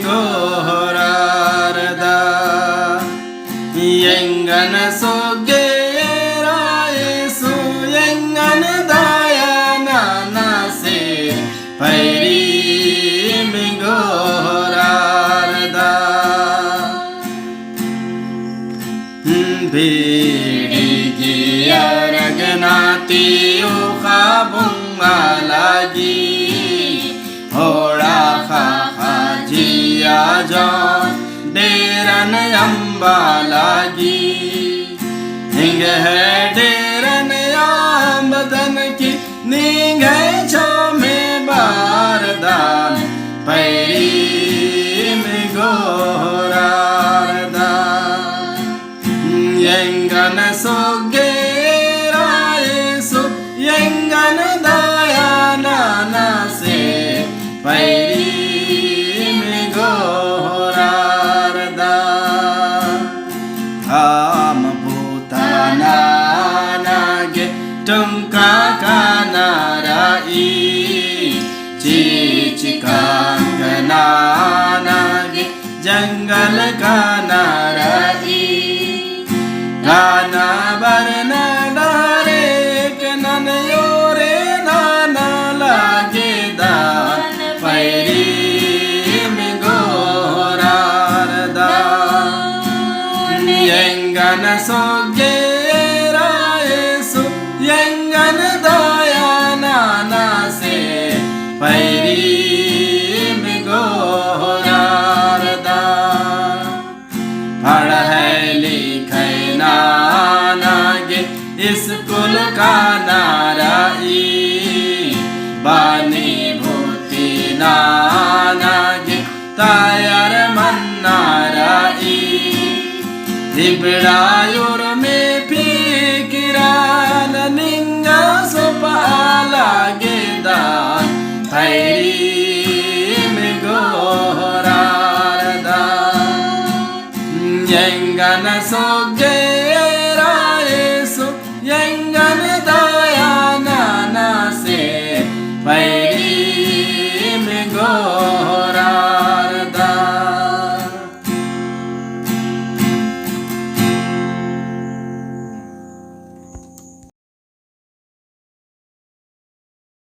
gohorarda yengan sogera Yesu yengan dayana nase pairi mi gohorarda bidi aragnati o khabung alagi hola kha khajia jon deran ambalagi हिंग है Darren आमदन की नींग है छामे बारदान पैरी में गोहरारदान Yangon सोगेरा येसु Yangon दयाना नासे पैरी में गोहरारदान आम भूतानागे तुमका कानाराई चिचिकांगनानागे जंगल कानाराई गाना बरना डारे के नन योरे नाना लागे दान पैरी में गोहरारदान यंगन सोगेरा येसु यंगन दयाना नासे पैरी में गोहरारदान पढ़ै लिखै नानागे स्कूल का नाराई बानी भूति नानागे तायर मन नाराई दिबड़ायुर में फिकिरान निंगा सोपालागे दान पैरी में गोहरारदान यंगन सोग